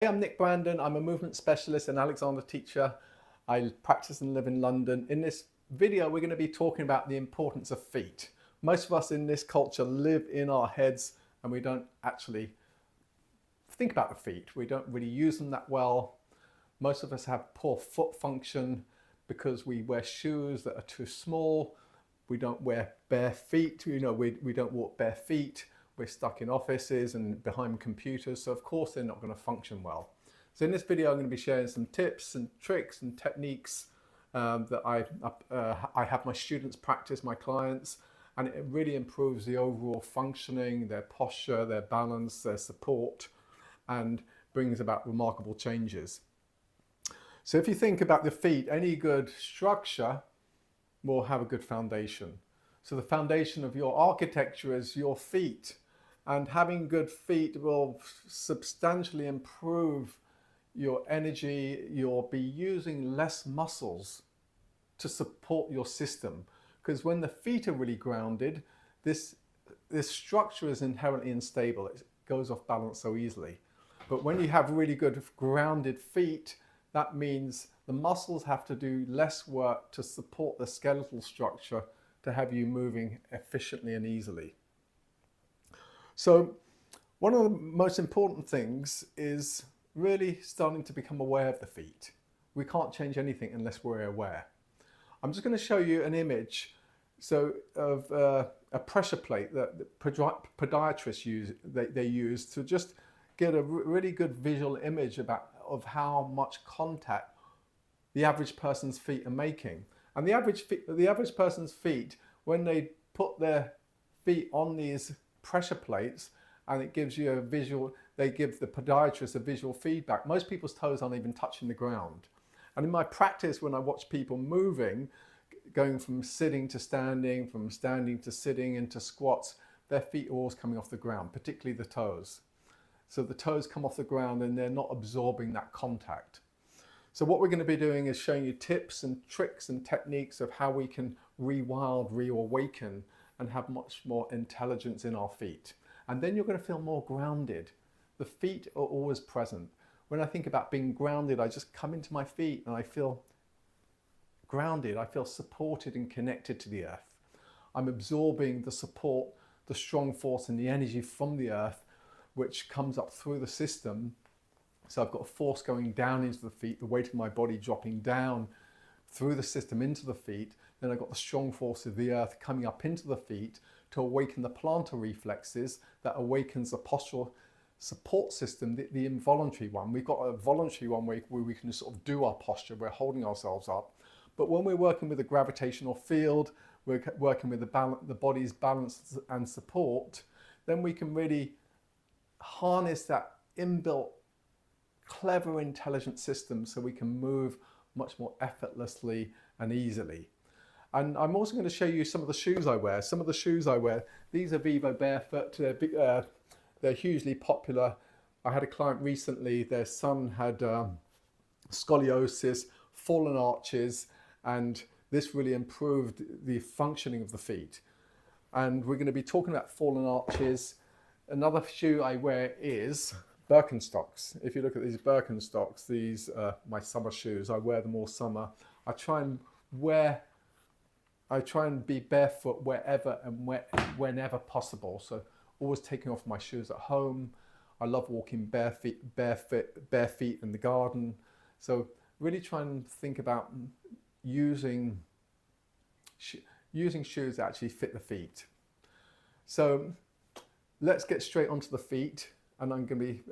Hey, I'm Nick Brandon. I'm a movement specialist and Alexander teacher. I practice and live in London. In this video, we're going to be talking about the importance of feet. Most of us in this culture live in our heads and we don't actually think about the feet. We don't really use them that well. Most of us have poor foot function because we wear shoes that are too small. We don't wear bare feet. We don't walk bare feet. We're stuck in offices and behind computers, so of course they're not going to function well. So in this video, I'm going to be sharing some tips and tricks and techniques that I have my students practice, my clients, and it really improves the overall functioning, their posture, their balance, their support, and brings about remarkable changes. So if you think about the feet, any good structure will have a good foundation. So the foundation of your architecture is your feet. And having good feet will substantially improve your energy. You'll be using less muscles to support your system. Because when the feet are really grounded, this structure is inherently unstable. It goes off balance so easily. But when you have really good grounded feet, that means the muscles have to do less work to support the skeletal structure to have you moving efficiently and easily. So one of the most important things is really starting to become aware of the feet. We can't change anything unless we're aware. I'm just going to show you an image of a pressure plate that podiatrists use to just get a really good visual image of how much contact the average person's feet are making. And the average person's feet, when they put their feet on these pressure plates, and it gives you a visual, they give the podiatrist a visual feedback. Most people's toes aren't even touching the ground. And in my practice, when I watch people moving, going from sitting to standing, from standing to sitting into squats, their feet are always coming off the ground, particularly the toes. So the toes come off the ground and they're not absorbing that contact. So what we're going to be doing is showing you tips and tricks and techniques of how we can rewild, reawaken, and have much more intelligence in our feet. And then you're going to feel more grounded. The feet are always present. When I think about being grounded, I just come into my feet and I feel grounded. I feel supported and connected to the earth. I'm absorbing the support, the strong force and the energy from the earth, which comes up through the system. So I've got a force going down into the feet, the weight of my body dropping down through the system into the feet. Then I've got the strong force of the earth coming up into the feet to awaken the plantar reflexes. That awakens the postural support system, the involuntary one. We've got a voluntary one where we can sort of do our posture, we're holding ourselves up. But when we're working with a gravitational field, we're working with the body's balance and support, then we can really harness that inbuilt clever, intelligent system so we can move much more effortlessly and easily. And I'm also going to show you some of the shoes I wear. Some of the shoes I wear, these are Vivo Barefoot. They're hugely popular. I had a client recently, their son had scoliosis, fallen arches, and this really improved the functioning of the feet. And we're going to be talking about fallen arches. Another shoe I wear is Birkenstocks. If you look at these Birkenstocks, these are my summer shoes. I wear them all summer. I try and be barefoot wherever and whenever possible. So always taking off my shoes at home. I love walking bare feet in the garden. So really try and think about using shoes that actually fit the feet. So let's get straight onto the feet. And I'm going to be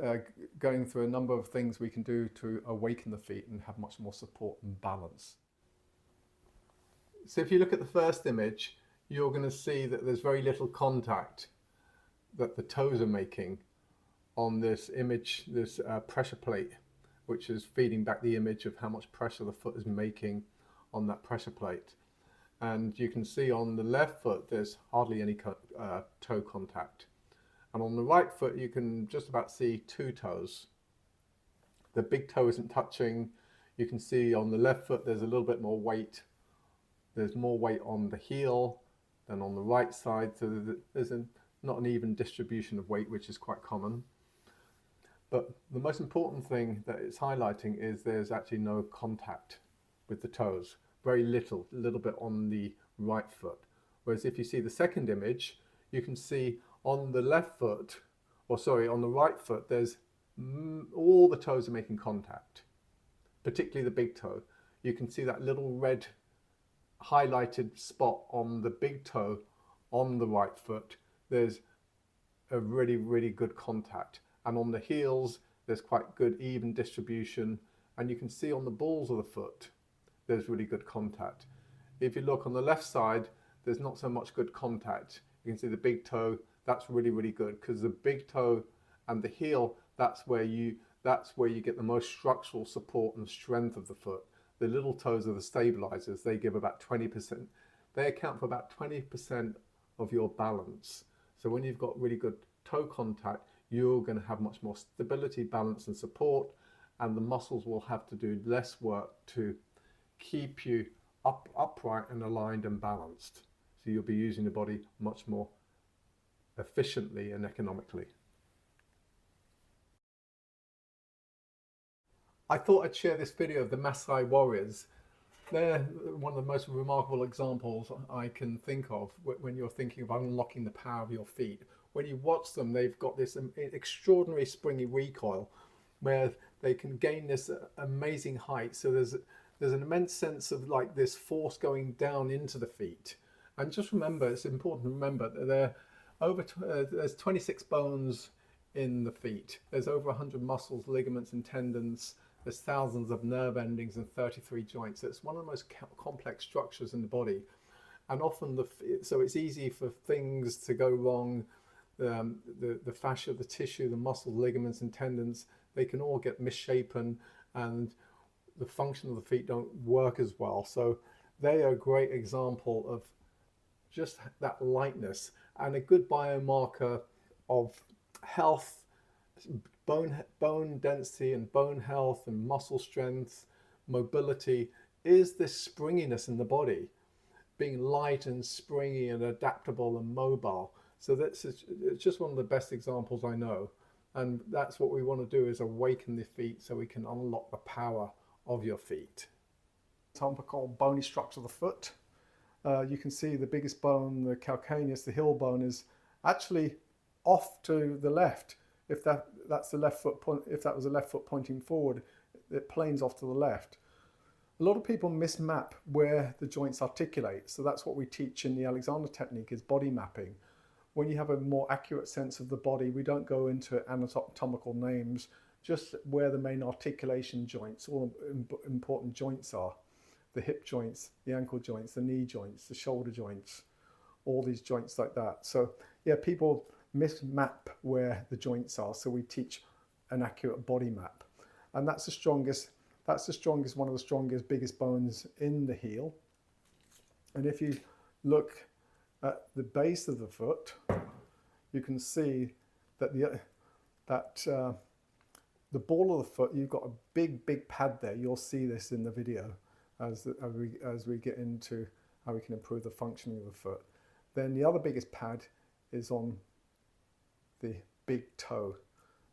going through a number of things we can do to awaken the feet and have much more support and balance. So if you look at the first image, you're going to see that there's very little contact that the toes are making on this image, this pressure plate, which is feeding back the image of how much pressure the foot is making on that pressure plate. And you can see on the left foot, there's hardly any toe contact. And on the right foot, you can just about see two toes. The big toe isn't touching. You can see on the left foot, there's a little bit more weight. There's more weight on the heel than on the right side. So there's not an even distribution of weight, which is quite common. But the most important thing that it's highlighting is there's actually no contact with the toes, very little, a little bit on the right foot. Whereas if you see the second image, you can see on the left foot, or sorry, on the right foot, there's all the toes are making contact, particularly the big toe. You can see that little red highlighted spot on the big toe on the right foot. There's a really, really good contact. And on the heels, there's quite good even distribution. And you can see on the balls of the foot, there's really good contact. If you look on the left side, there's not so much good contact. You can see the big toe, that's really, really good, because the big toe and the heel, that's where you get the most structural support and strength of the foot. The little toes are the stabilizers. They give about 20%. They account for about 20% of your balance. So when you've got really good toe contact, you're going to have much more stability, balance, and support, and the muscles will have to do less work to keep you upright and aligned and balanced. So you'll be using the body much more efficiently and economically. I thought I'd share this video of the Maasai warriors. They're one of the most remarkable examples I can think of when you're thinking of unlocking the power of your feet. When you watch them, they've got this extraordinary springy recoil where they can gain this amazing height. So there's an immense sense of like this force going down into the feet. And just remember, it's important to remember that there's 26 bones in the feet. There's over 100 muscles, ligaments, and tendons. There's thousands of nerve endings and 33 joints. It's one of the most complex structures in the body. And often, so it's easy for things to go wrong. The fascia, the tissue, the muscles, ligaments, and tendons, they can all get misshapen, and the function of the feet don't work as well. So they are a great example of just that lightness, and a good biomarker of health, bone density and bone health and muscle strength, mobility, is this springiness in the body, being light and springy and adaptable and mobile. So it's just one of the best examples I know. And that's what we want to do, is awaken the feet so we can unlock the power of your feet. Topical bony structure of the foot. You can see the biggest bone, the calcaneus, the heel bone, is actually off to the left. If that's the left foot, if that was the left foot pointing forward, it planes off to the left. A lot of people mismap where the joints articulate. So that's what we teach in the Alexander technique, is body mapping. When you have a more accurate sense of the body, we don't go into anatomical names, just where the main articulation joints, all important joints are. The hip joints, the ankle joints, the knee joints, the shoulder joints, all these joints like that. So yeah, people mismap where the joints are. So we teach an accurate body map. And that's the strongest, one of the strongest, biggest bones in the heel. And if you look at the base of the foot, you can see that the ball of the foot, you've got a big pad there. You'll see this in the video as we get into how we can improve the functioning of the foot. Then the other biggest pad is on the big toe.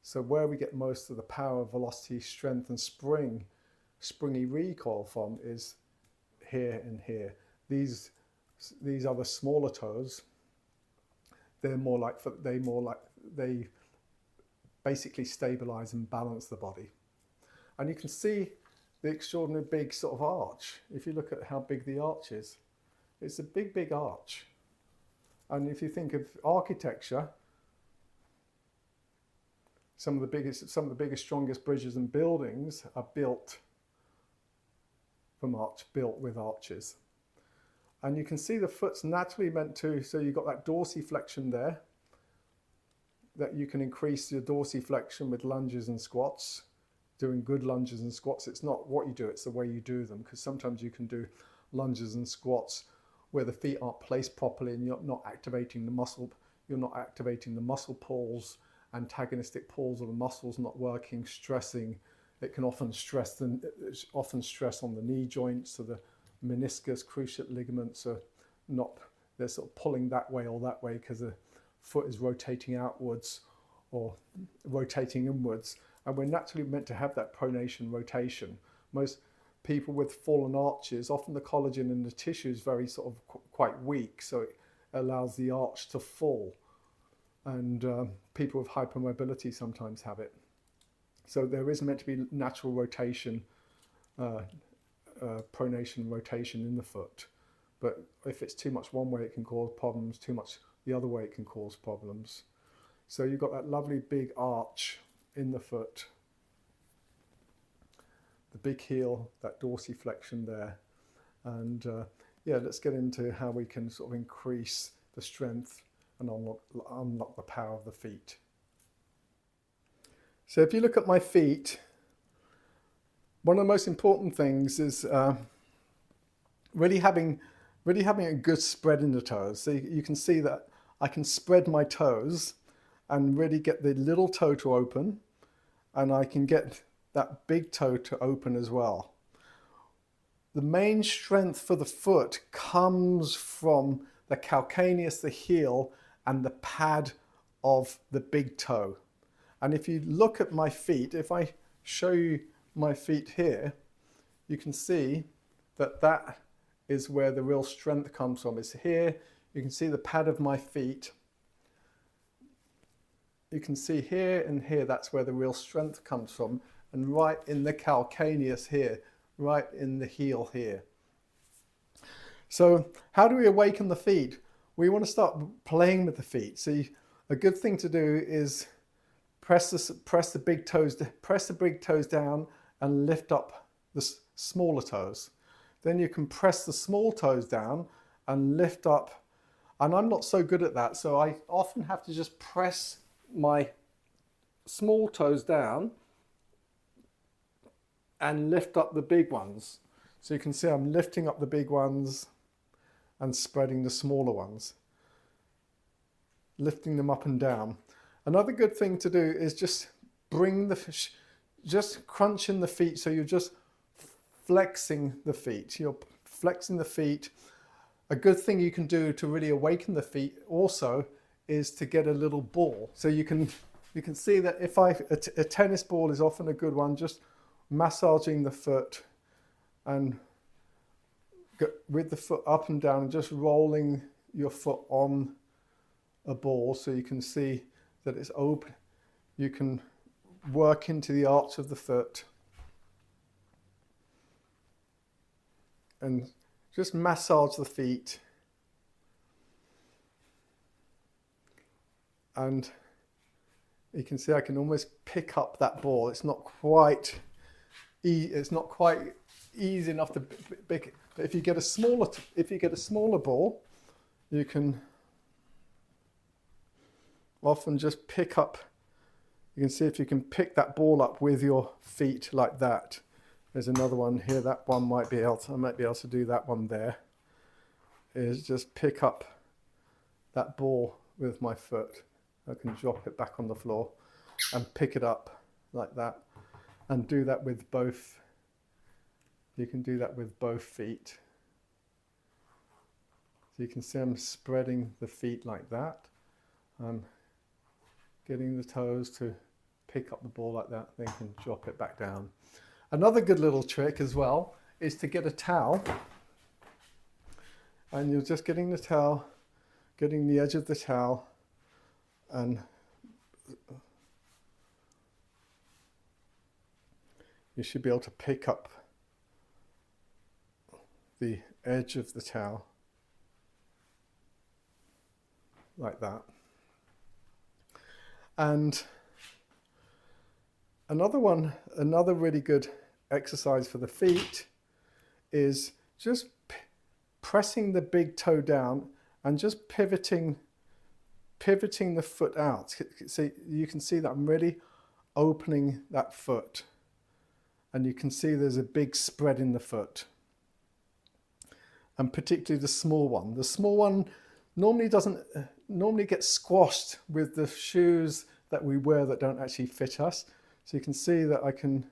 So where we get most of the power, velocity, strength, and springy recoil from is here and here. These are the smaller toes. They basically stabilize and balance the body. And you can see the extraordinary big sort of arch. If you look at how big the arch is, it's a big arch. And if you think of architecture, some of the biggest, strongest bridges and buildings are built with arches. And you can see the foot's naturally meant to, so you've got that dorsiflexion there, that you can increase your dorsiflexion with lunges and squats, doing good lunges and squats. It's not what you do, it's the way you do them, because sometimes you can do lunges and squats where the feet aren't placed properly and you're not activating the muscle pulls, antagonistic pulls of the muscles not working, stressing. It can often stress on the knee joints, so the meniscus, cruciate ligaments are not, they're sort of pulling that way or that way because the foot is rotating outwards, or rotating inwards. And we're naturally meant to have that pronation rotation. Most people with fallen arches, often the collagen in the tissue is very sort of quite weak, so it allows the arch to fall. And people with hypermobility sometimes have it. So there is meant to be natural rotation, pronation rotation in the foot. But if it's too much one way, it can cause problems. Too much the other way, it can cause problems. So you've got that lovely big arch in the foot, the big heel, that dorsiflexion there. And yeah, let's get into how we can sort of increase the strength and unlock the power of the feet. So if you look at my feet, one of the most important things is really having a good spread in the toes. So you can see that I can spread my toes and really get the little toe to open, and I can get that big toe to open as well. The main strength for the foot comes from the calcaneus, the heel, and the pad of the big toe. And if you look at my feet, if I show you my feet here, you can see that that is where the real strength comes from. It's here. You can see the pad of my feet. You can see here and here, that's where the real strength comes from. And right in the calcaneus here, right in the heel here. So how do we awaken the feet? We want to start playing with the feet. So a good thing to do is press the big toes down and lift up the smaller toes. Then you can press the small toes down and lift up. And I'm not so good at that, so I often have to just press my small toes down and lift up the big ones. So you can see I'm lifting up the big ones and spreading the smaller ones, lifting them up and down. Another good thing to do is just just crunching the feet. So you're just flexing the feet. You're flexing the feet. A good thing you can do to really awaken the feet also is to get a little ball. So you can see that if a tennis ball is often a good one, just massaging the foot and with the foot up and down and just rolling your foot on a ball so you can see that it's open. You can work into the arch of the foot and just massage the feet. And you can see I can almost pick up that ball. It's not quite easy enough to pick it. But if you get a smaller ball, you can often just pick up. You can see if you can pick that ball up with your feet like that. There's another one here. That one I might be able to do that one there. Is just pick up that ball with my foot. I can drop it back on the floor and pick it up like that, and do that with both. You can do that with both feet. So you can see I'm spreading the feet like that. I'm getting the toes to pick up the ball like that, then can drop it back down. Another good little trick as well is to get a towel, and you're just getting the towel, getting the edge of the towel, and you should be able to pick up the edge of the towel like that. And another really good exercise for the feet is just pressing the big toe down and just pivoting the foot out. So you can see that I'm really opening that foot, and you can see there's a big spread in the foot, and particularly the small one. The small one normally gets squashed with the shoes that we wear that don't actually fit us. So you can see that I can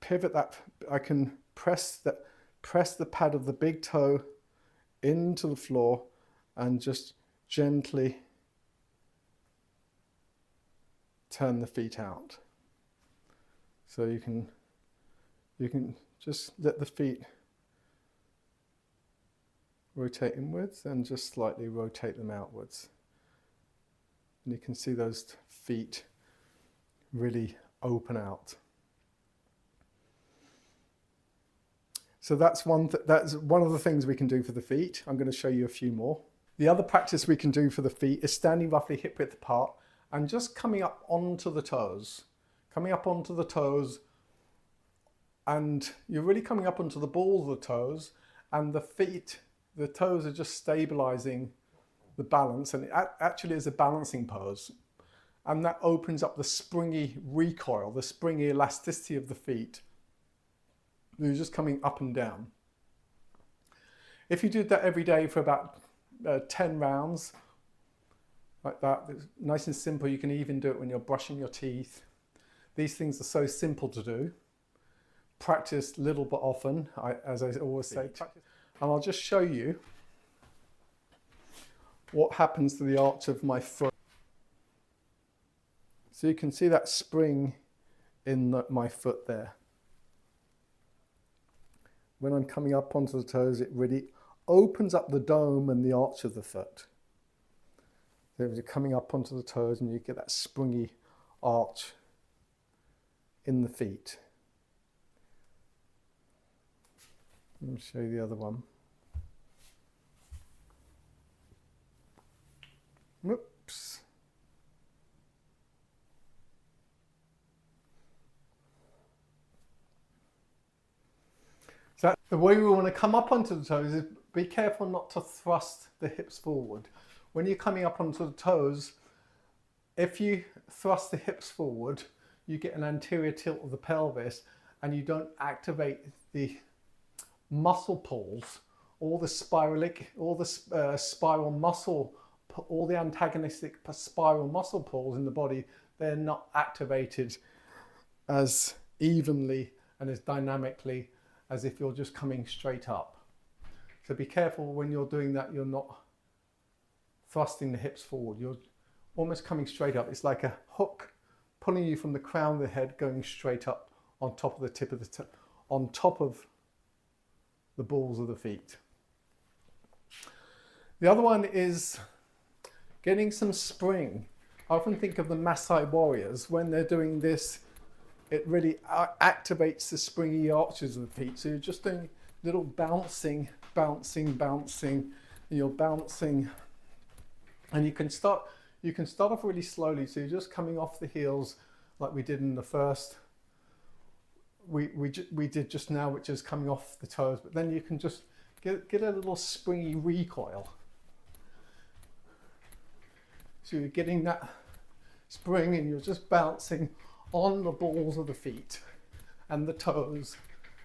pivot that, I can press the pad of the big toe into the floor and just gently turn the feet out. So you can just let the feet rotate inwards and just slightly rotate them outwards. And you can see those feet really open out. So that's one of the things we can do for the feet. I'm going to show you a few more. The other practice we can do for the feet is standing roughly hip width apart and just coming up onto the toes. Coming up onto the toes, and you're really coming up onto the balls of the toes, and the toes are just stabilizing the balance, and it actually is a balancing pose. And that opens up the springy recoil, the springy elasticity of the feet. You're just coming up and down. If you did that every day for about 10 rounds, like that, it's nice and simple. You can even do it when you're brushing your teeth. These things are so simple to do. Practice little but often, as I always say. And I'll just show you what happens to the arch of my foot. So you can see that spring in my foot there. When I'm coming up onto the toes, it really opens up the dome and the arch of the foot. So you're coming up onto the toes and you get that springy arch in the feet. Let me show you the other one. Whoops. So the way we want to come up onto the toes is be careful not to thrust the hips forward. When you're coming up onto the toes, if you thrust the hips forward, you get an anterior tilt of the pelvis and you don't activate the muscle pulls, all the spiral muscle, all the antagonistic spiral muscle pulls in the body. They're not activated as evenly and as dynamically as if you're just coming straight up. So be careful when you're doing that, you're not thrusting the hips forward. You're almost coming straight up. It's like a hook pulling you from the crown of the head, going straight up on top of the tip of the toe, on top of the balls of the feet. The other one is getting some spring. I often think of the Maasai warriors. When they're doing this, it really activates the springy arches of the feet. So you're just doing little bouncing, and you're bouncing, and you can start off really slowly. So you're just coming off the heels like we did in the first we did just now, which is coming off the toes, but then you can just get a little springy recoil. So you're getting that spring and you're just bouncing on the balls of the feet and the toes,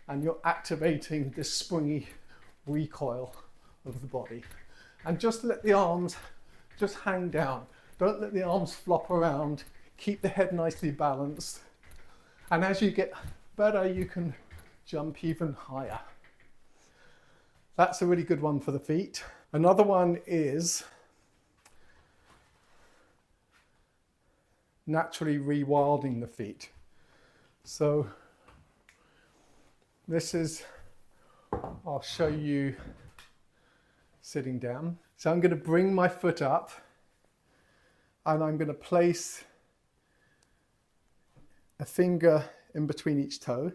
and you're activating this springy recoil of the body. And just let the arms just hang down. Don't let the arms flop around. Keep the head nicely balanced. And as you get better, you can jump even higher. That's a really good one for the feet. Another one is naturally rewilding the feet. So this is, I'll show you sitting down. So I'm going to bring my foot up and I'm going to place a finger in between each toe.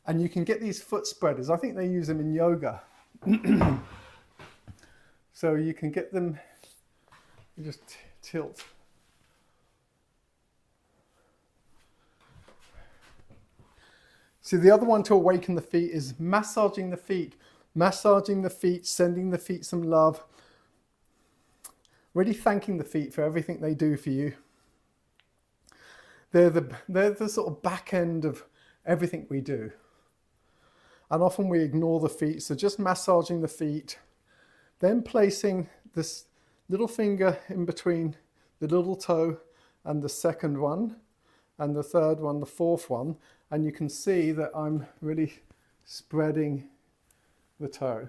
And you can get these foot spreaders. I think they use them in yoga. So you can get them, you just tilt. So the other one to awaken the feet is massaging the feet. Massaging the feet, sending the feet some love. Really thanking the feet for everything they do for you. They're the sort of back end of everything we do. And often we ignore the feet, so just massaging the feet, then placing this little finger in between the little toe and the second one, and the third one, the fourth one, and you can see that I'm really spreading the toe.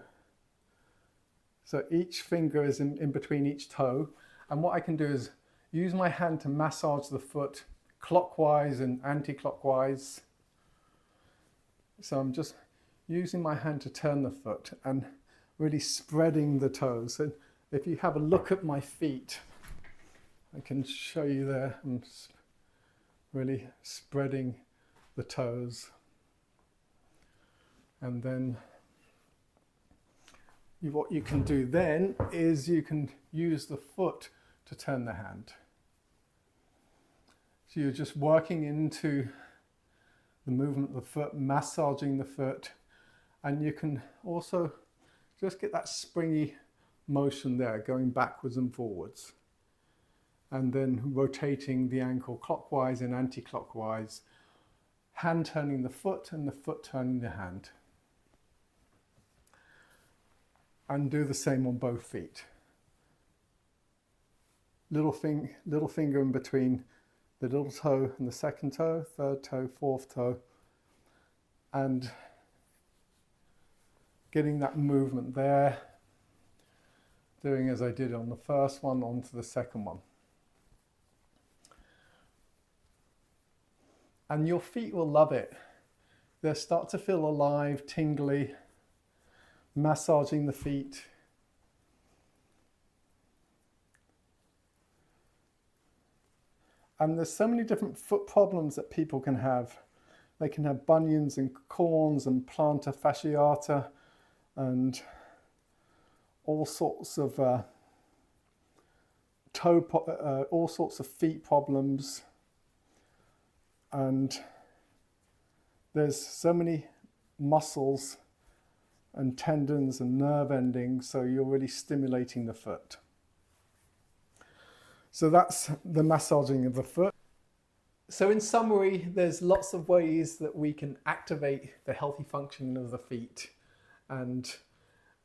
So each finger is in between each toe, and what I can do is use my hand to massage the foot clockwise and anti-clockwise. So I'm just using my hand to turn the foot and really spreading the toes. And if you have a look at my feet, I can show you there. I'm really spreading the toes. And then what you can do then is you can use the foot to turn the hand. So you're just working into the movement of the foot, massaging the foot, and you can also just get that springy motion there, going backwards and forwards, and then rotating the ankle clockwise and anti-clockwise, hand turning the foot and the foot turning the hand. And do the same on both feet. Little finger in between the little toe and the second toe, third toe, fourth toe, and getting that movement there, doing as I did on the first one onto the second one. And your feet will love it. They'll start to feel alive, tingly, massaging the feet. And there's so many different foot problems that people can have. They can have bunions and corns and plantar fasciata and all sorts of all sorts of feet problems. And there's so many muscles and tendons and nerve endings, so you're really stimulating the foot. So that's the massaging of the foot. So in summary, there's lots of ways that we can activate the healthy functioning of the feet and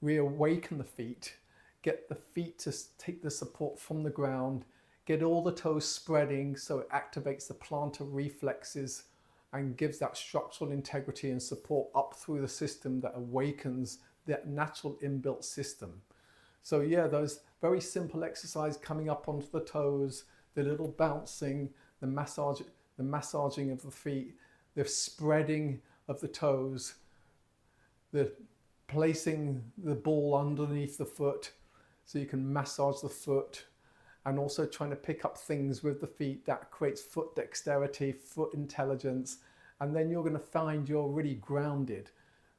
reawaken the feet, get the feet to take the support from the ground, get all the toes spreading so it activates the plantar reflexes and gives that structural integrity and support up through the system that awakens that natural inbuilt system. So yeah, those very simple exercise coming up onto the toes, the little bouncing, the massaging of the feet, the spreading of the toes, the placing the ball underneath the foot so you can massage the foot, and also trying to pick up things with the feet that creates foot dexterity, foot intelligence, and then you're going to find you're really grounded.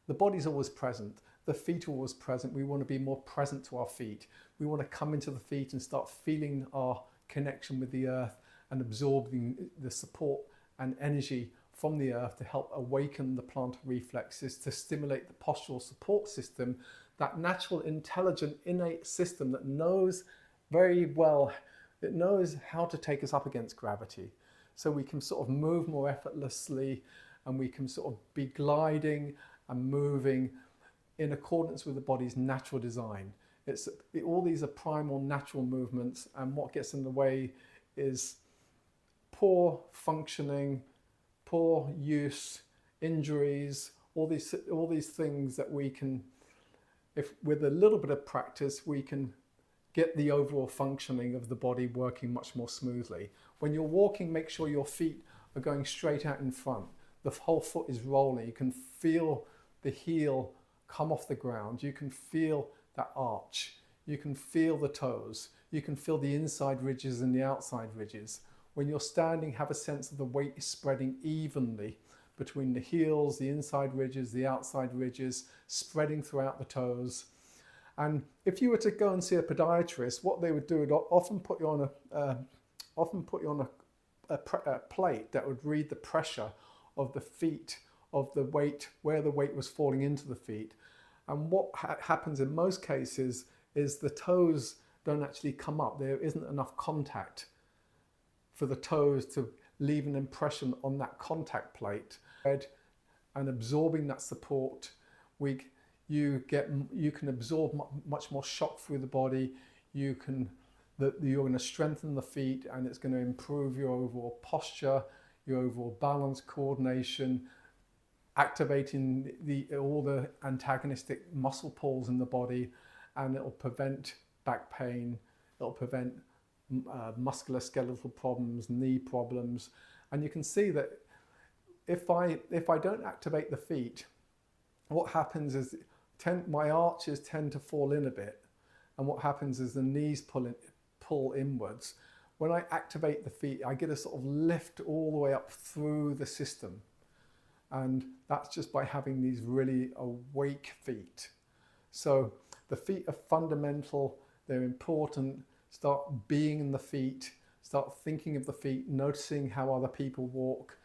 The body's always present, the feet are always present. We want to be more present to our feet. We want to come into the feet and start feeling our connection with the earth and absorbing the support and energy from the earth to help awaken the plantar reflexes, to stimulate the postural support system, that natural, intelligent, innate system that knows very well, it knows how to take us up against gravity. So we can sort of move more effortlessly, and we can sort of be gliding and moving in accordance with the body's natural design. All these are primal natural movements, and what gets in the way is poor functioning, poor use, injuries, all these things that we can, if with a little bit of practice, we can get the overall functioning of the body working much more smoothly. When you're walking, make sure your feet are going straight out in front. The whole foot is rolling. You can feel the heel come off the ground. You can feel that arch. You can feel the toes. You can feel the inside ridges and the outside ridges. When you're standing, have a sense of the weight spreading evenly between the heels, the inside ridges, the outside ridges, spreading throughout the toes. And if you were to go and see a podiatrist, what they would do would often put you on a plate that would read the pressure of the feet, of the weight, where the weight was falling into the feet. And what happens in most cases is the toes don't actually come up. There isn't enough contact for the toes to leave an impression on that contact plate. And absorbing that support, you can absorb much more shock through the body. You're going to strengthen the feet, and it's going to improve your overall posture, your overall balance, coordination, activating all the antagonistic muscle pulls in the body, and it'll prevent back pain, it'll prevent musculoskeletal problems, knee problems. And you can see that if I don't activate the feet, what happens is my arches tend to fall in a bit. And what happens is the knees pull inwards. When I activate the feet, I get a sort of lift all the way up through the system. And that's just by having these really awake feet. So the feet are fundamental, they're important. Start being in the feet, start thinking of the feet, noticing how other people walk.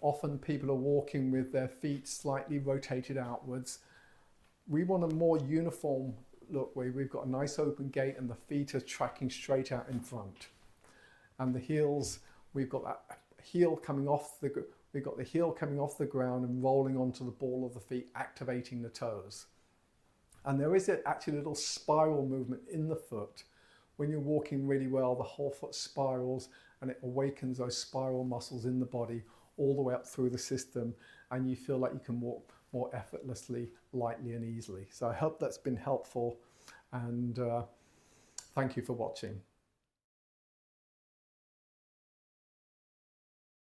Often people are walking with their feet slightly rotated outwards. We want a more uniform look where we've got a nice open gait and the feet are tracking straight out in front. And the heels, we've got that heel coming off the ground and rolling onto the ball of the feet, activating the toes. And there is actually a little spiral movement in the foot. When you're walking really well, the whole foot spirals and it awakens those spiral muscles in the body all the way up through the system, and you feel like you can walk more effortlessly, lightly and easily. So I hope that's been helpful, and thank you for watching.